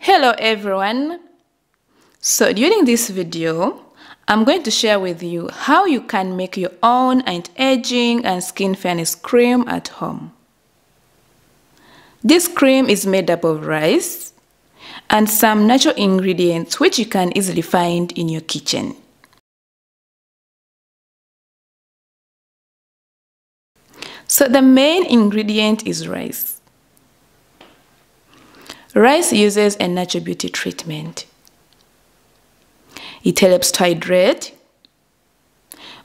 Hello everyone. So during this video, I'm going to share with you how you can make your own anti-aging and skin fairness cream at home. This cream is made up of rice and some natural ingredients which you can easily find in your kitchen. So the main ingredient is rice. Rice uses a natural beauty treatment. It helps to hydrate,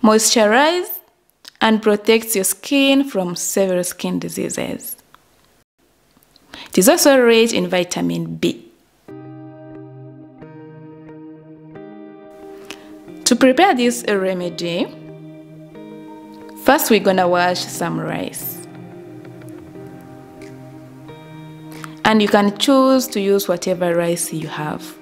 moisturize, and protects your skin from several skin diseases. It is also rich in vitamin B. To prepare this remedy, first we're gonna wash some rice. And you can choose to use whatever rice you have.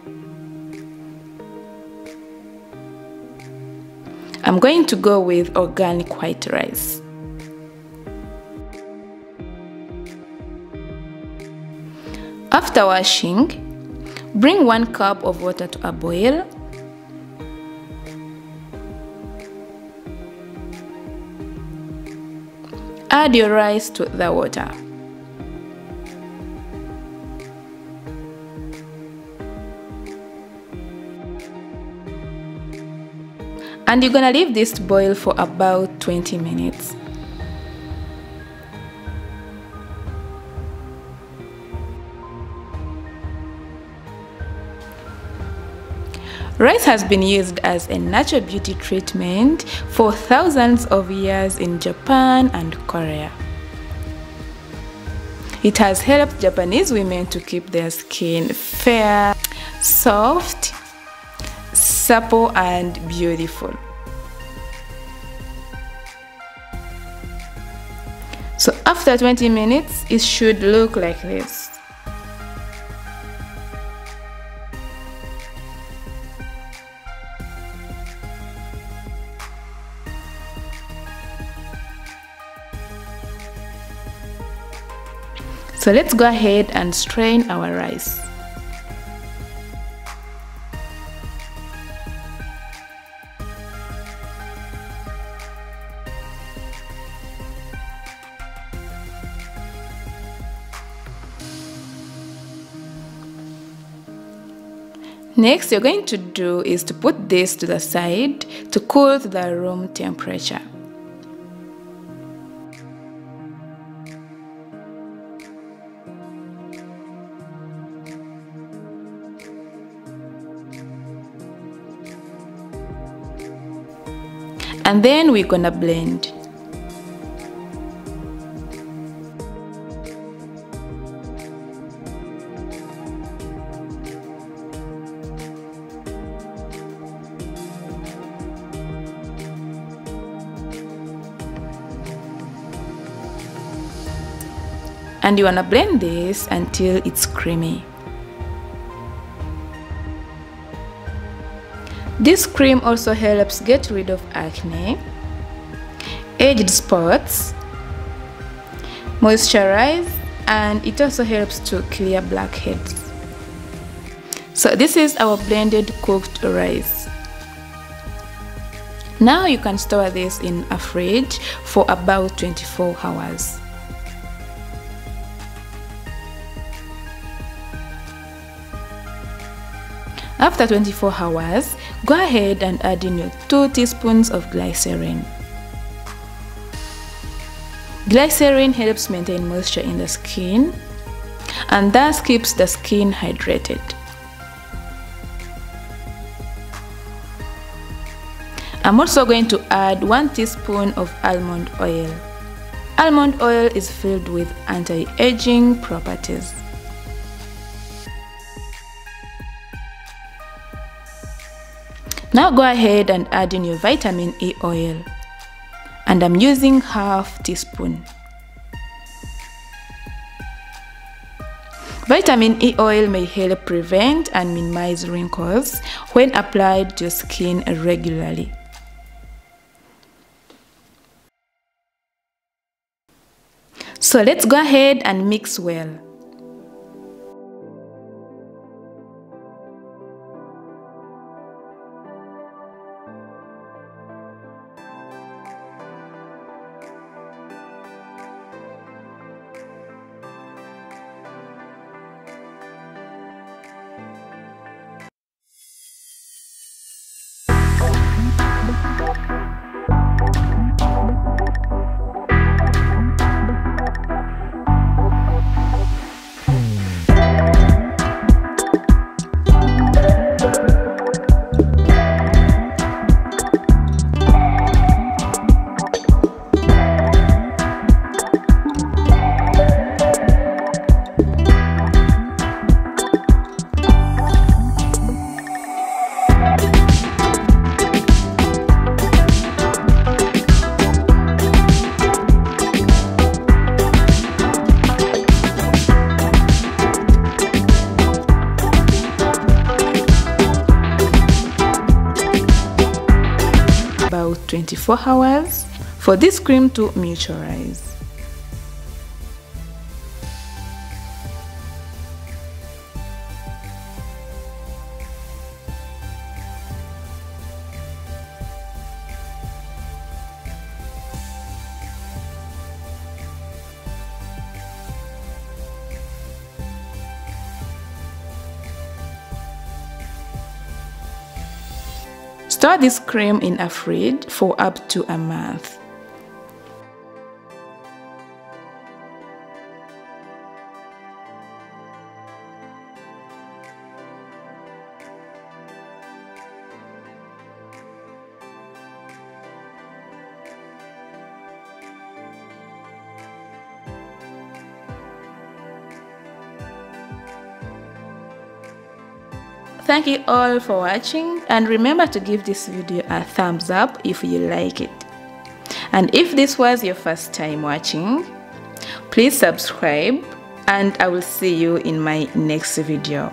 I'm going to go with organic white rice. After washing, bring 1 cup of water to a boil. Add your rice to the water. And you're gonna leave this to boil for about 20 minutes. Rice has been used as a natural beauty treatment for thousands of years in Japan and Korea. It has helped Japanese women to keep their skin fair, soft, supple and beautiful. So after 20 minutes, it should look like this. So let's go ahead and strain our rice. Next, you're going to do is to put this to the side to cool to the room temperature. And then we're gonna blend. And you wanna blend this until it's creamy. This cream also helps get rid of acne, aged spots, moisturize, and it also helps to clear blackheads. So this is our blended cooked rice. Now you can store this in a fridge for about 24 hours. After 24 hours, go ahead and add in your 2 teaspoons of glycerine. Glycerine helps maintain moisture in the skin and thus keeps the skin hydrated. I'm also going to add 1 teaspoon of almond oil. Almond oil is filled with anti-aging properties. Now go ahead and add in your vitamin E oil, and I'm using half teaspoon. Vitamin E oil may help prevent and minimize wrinkles when applied to your skin regularly. So let's go ahead and mix well. about 24 hours for this cream to moisturize. Store this cream in a fridge for up to a month. Thank you all for watching, and remember to give this video a thumbs up if you like it. And if this was your first time watching, please subscribe, and I will see you in my next video.